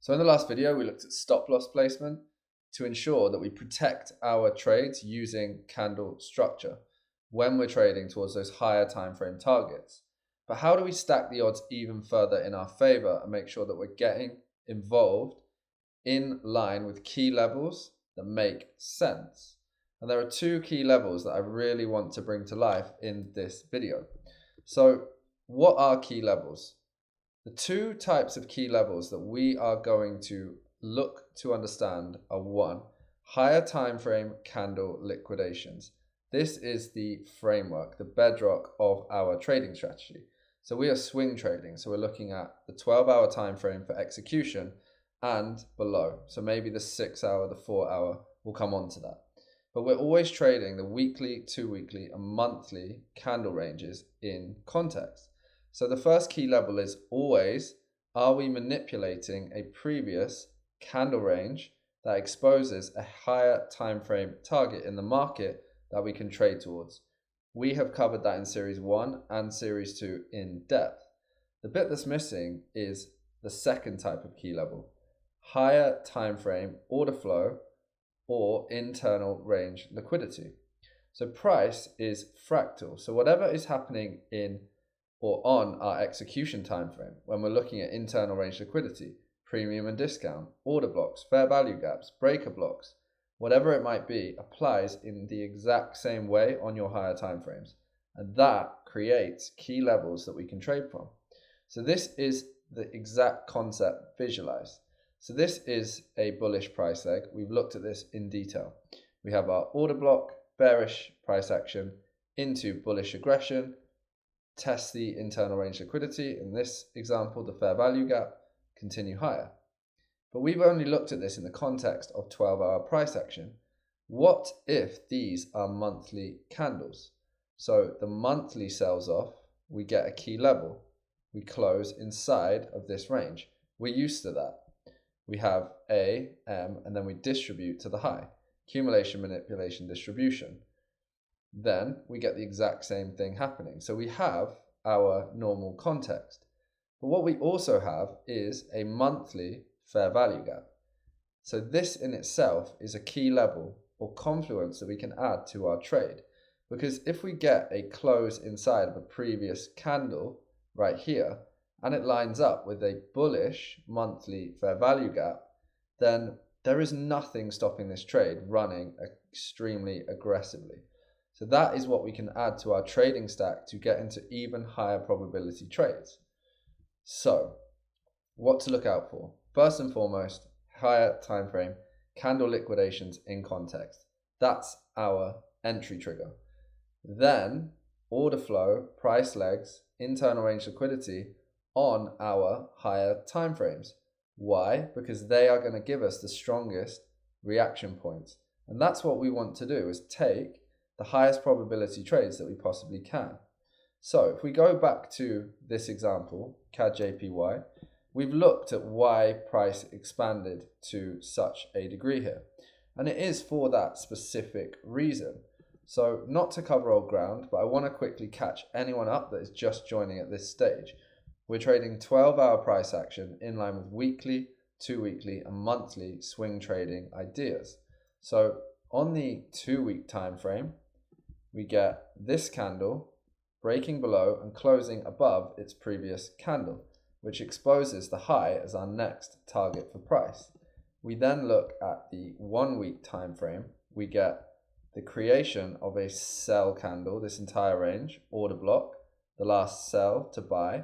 So in the last video, we looked at stop loss placement to ensure that we protect our trades using candle structure when we're trading towards those higher time frame targets. But how do we stack the odds even further in our favor and make sure that we're getting involved in line with key levels that make sense? And there are two key levels that I really want to bring to life in this video. So what are key levels? The two types of key levels that we are going to look to understand are: one, higher time frame candle liquidations. This is the framework, the bedrock of our trading strategy. So we are swing trading. So we're looking at the 12-hour time frame for execution and below. So maybe the 6-hour, the 4-hour, will come on to that. But we're always trading the weekly, 2-weekly, and monthly candle ranges in context. So the first key level is always, are we manipulating a previous candle range that exposes a higher time frame target in the market that we can trade towards? We have covered that in series 1 and series 2 in depth. The bit that's missing is the second type of key level: higher time frame order flow or internal range liquidity. So price is fractal. So whatever is happening in or on our execution time frame, when we're looking at internal range liquidity, premium and discount, order blocks, fair value gaps, breaker blocks, whatever it might be, applies in the exact same way on your higher time frames. And that creates key levels that we can trade from. So this is the exact concept visualized. So this is a bullish price leg. We've looked at this in detail. We have our order block, bearish price action into bullish aggression, test the internal range liquidity, in this example the fair value gap, continue higher. But we've only looked at this in the context of 12-hour price action. What if these are monthly candles? So the monthly sells off, we get a key level, we close inside of this range. We're used to that. We have A, M, and then we distribute to the high. Accumulation, manipulation, distribution. Then we get the exact same thing happening. So we have our normal context. But what we also have is a monthly fair value gap. So this in itself is a key level or confluence that we can add to our trade. Because if we get a close inside of a previous candle right here, and it lines up with a bullish monthly fair value gap, then there is nothing stopping this trade running extremely aggressively. So that is what we can add to our trading stack to get into even higher probability trades. So what to look out for? First and foremost, higher time frame candle liquidations in context. That's our entry trigger. Then order flow, price legs, internal range liquidity on our higher time frames. Why? Because they are going to give us the strongest reaction points. And that's what we want to do, is take the highest probability trades that we possibly can. So if we go back to this example, CADJPY, we've looked at why price expanded to such a degree here. And it is for that specific reason. So not to cover old ground, but I want to quickly catch anyone up that is just joining at this stage. We're trading 12-hour price action in line with weekly, 2-weekly, and monthly swing trading ideas. So on the 2-week time frame, we get this candle breaking below and closing above its previous candle, which exposes the high as our next target for price. We then look at the 1-week time frame. We get the creation of a sell candle, this entire range, order block, the last sell to buy.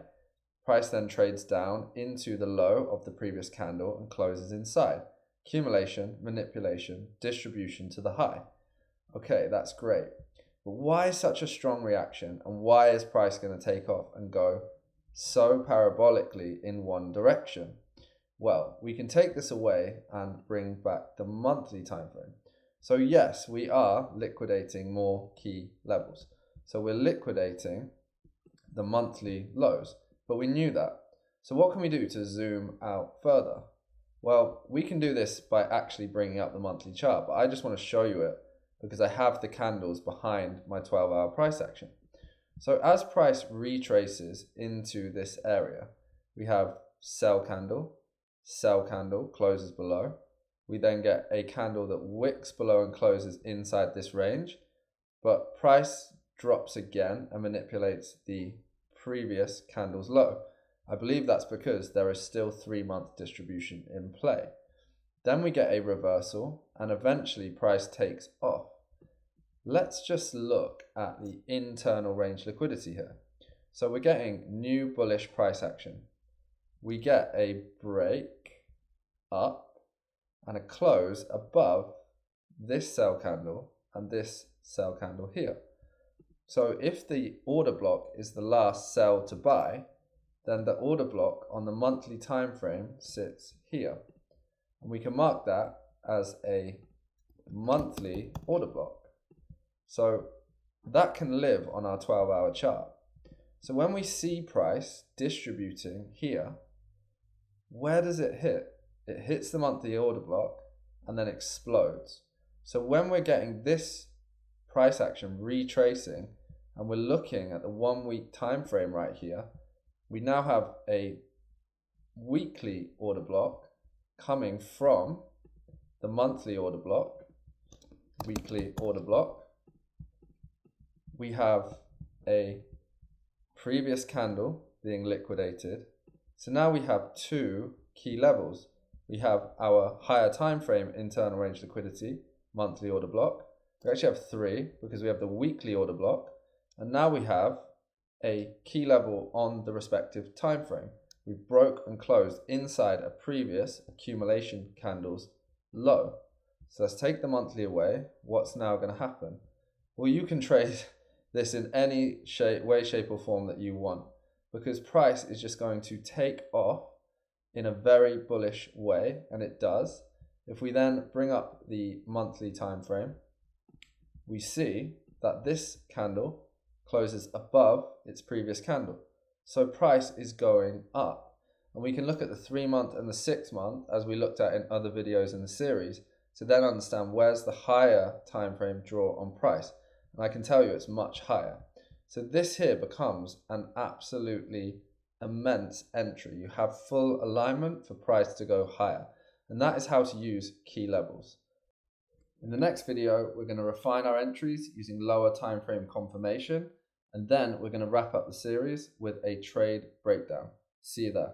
Price then trades down into the low of the previous candle and closes inside. Accumulation, manipulation, distribution to the high. Okay, that's great. But why such a strong reaction, and why is price going to take off and go so parabolically in one direction? Well, we can take this away and bring back the monthly time frame. So yes, we are liquidating more key levels. So we're liquidating the monthly lows, but we knew that. So what can we do to zoom out further? Well, we can do this by actually bringing up the monthly chart, but I just want to show you it because I have the candles behind my 12-hour price action. So as price retraces into this area, we have sell candle, sell candle closes below. We then get a candle that wicks below and closes inside this range, but price drops again and manipulates the previous candle's low. I believe that's because there is still 3-month distribution in play. Then we get a reversal and eventually price takes off. Let's just look at the internal range liquidity here. So we're getting new bullish price action. We get a break up and a close above this sell candle and this sell candle here. So if the order block is the last sell to buy, then the order block on the monthly time frame sits here. And we can mark that as a monthly order block. So that can live on our 12-hour chart. So when we see price distributing here, where does it hit? It hits the monthly order block and then explodes. So when we're getting this price action retracing and we're looking at the 1-week time frame right here, we now have a weekly order block coming from the monthly order block, weekly order block. We have a previous candle being liquidated. So now we have 2 key levels. We have our higher time frame internal range liquidity, monthly order block. We actually have 3 because we have the weekly order block. And now we have a key level on the respective time frame. We broke and closed inside a previous accumulation candle's low. So let's take the monthly away. What's now going to happen? Well, you can trade this in any way, shape or form that you want, because price is just going to take off in a very bullish way, and it does. If we then bring up the monthly time frame, we see that this candle closes above its previous candle. So price is going up. And we can look at the 3-month and the 6-month, as we looked at in other videos in the series, to then understand where's the higher time frame draw on price. And I can tell you it's much higher. So this here becomes an absolutely immense entry. You have full alignment for price to go higher. And that is how to use key levels. In the next video, we're going to refine our entries using lower time frame confirmation. And then we're going to wrap up the series with a trade breakdown. See you there.